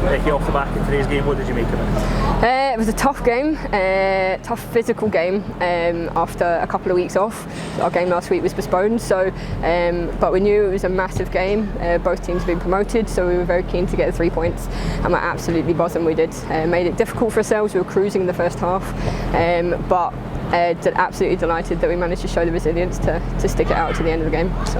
Becky, off the back of today's game, what did you make of it? It was a tough game, tough physical game after a couple of weeks off. Our game last week was postponed, so but we knew it was a massive game. Both teams had been promoted, so we were very keen to get the 3 points, and we're absolutely buzzing we did. Made it difficult for ourselves. We were cruising in the first half, but absolutely delighted that we managed to show the resilience to stick it out to the end of the game. So.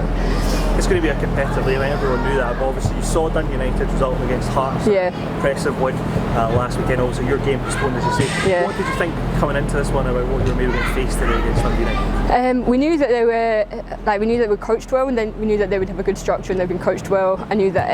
It's going to be a competitive game, everyone knew that, but obviously you saw Dundee United result against Hearts, impressive win last weekend, also your game postponed as you say. Yeah. What did you think coming into this one about what you were maybe going to face today against Dundee United? We knew that they were coached well, and then we knew that they would have a good structure and they've been coached well. I knew that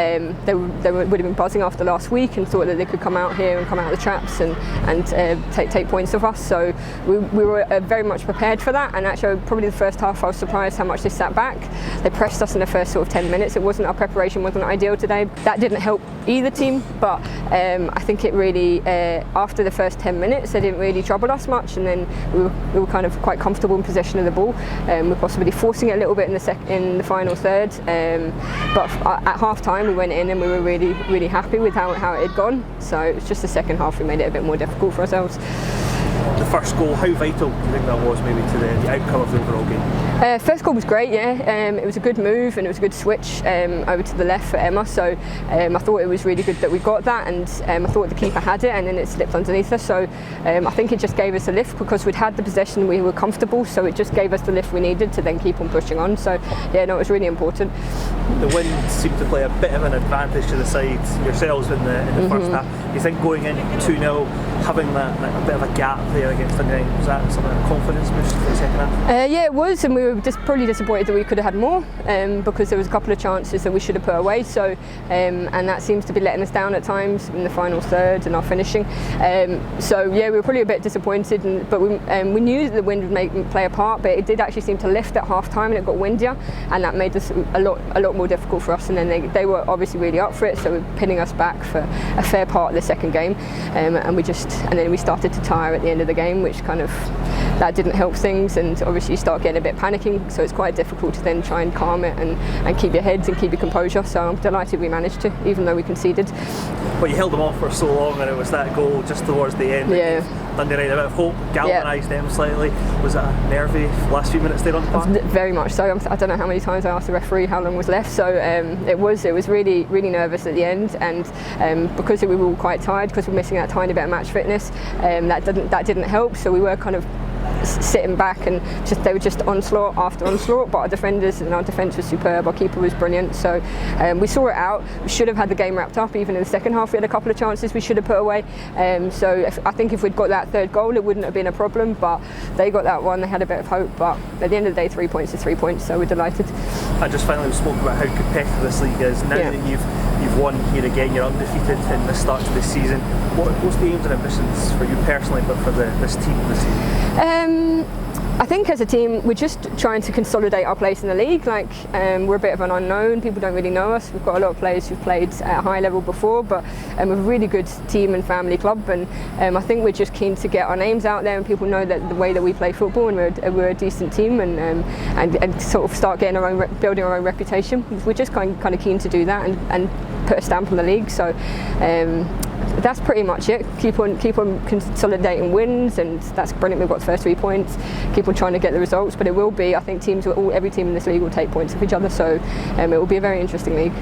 they would have been buzzing after last week and thought that they could come out here and come out of the traps and take points off us, so we were very much prepared for that. And actually probably the first half I was surprised how much they sat back. They pressed us in the first sort of 10 minutes. Our preparation wasn't ideal today. That didn't help either team, but I think it really after the first 10 minutes they didn't really trouble us much, and then we were kind of quite comfortable in possession of the ball. We're possibly forcing it a little bit in the final third, but at half time we went in and we were really happy with how it had gone. So it was just the second half we made it a bit more difficult for ourselves. The first goal, how vital do you think that was maybe to the outcome of the overall game? First goal was great, it was a good move and it was a good switch over to the left for Emma, so I thought it was really good that we got that, and I thought the keeper had it and then it slipped underneath us, so I think it just gave us a lift because we'd had the possession, we were comfortable, so it just gave us the lift we needed to then keep on pushing on. So yeah, no, it was really important. The win seemed to play a bit of an advantage to the side yourselves in the first half. Do you think going in 2-0, having that a bit of a gap there against Dundee United, was that something of a confidence boost for the second half? Yeah, it was, and we were just probably disappointed that we could have had more because there was a couple of chances that we should have put away. So and that seems to be letting us down at times in the final third and our finishing. So yeah, we were probably a bit disappointed, but we knew that the wind would play a part, but it did actually seem to lift at half time and it got windier, and that made this a lot more difficult for us. And then they were obviously really up for it, so we're pinning us back for a fair part of the second game, and then we started to tire at the end of the game, which kind of that didn't help things, and obviously you start getting a bit panicking, so it's quite difficult to then try and calm it and keep your heads and keep your composure. So I'm delighted we managed to, even though we conceded. But you held them off for so long, and it was that goal just towards the end that gave Dundee United a bit of hope, galvanised them slightly. Was that a nervy last few minutes there on the park? Very much so. I don't know how many times I asked the referee how long was left, so it was really nervous at the end, and because we were all quite tired because we're missing that tiny bit of match fitness, that didn't help, so we were kind of sitting back and they were just onslaught after onslaught, but our defenders and our defence was superb, our keeper was brilliant, so we saw it out. We should have had the game wrapped up. Even in the second half we had a couple of chances we should have put away, so I think if we'd got that third goal it wouldn't have been a problem, but they got that one, they had a bit of hope, but at the end of the day 3 points is 3 points, so we're delighted. I just finally spoke about how competitive this league is. Now that you've won here again, you're undefeated in the start to this season. What's the aims and ambitions for you personally, but for this team this season? I think as a team we're just trying to consolidate our place in the league. We're a bit of an unknown, people don't really know us. We've got a lot of players who've played at a high level before, but we're a really good team and family club, and I think we're just keen to get our names out there and people know that the way that we play football, and we're a decent team, and sort of start getting building our own reputation. We're just kind of keen to do that and put a stamp on the league. So that's pretty much it. Keep on consolidating wins, and that's brilliant. We've got the first 3 points. Keep on trying to get the results, but it will be, I think every team in this league will take points off each other, so it will be a very interesting league.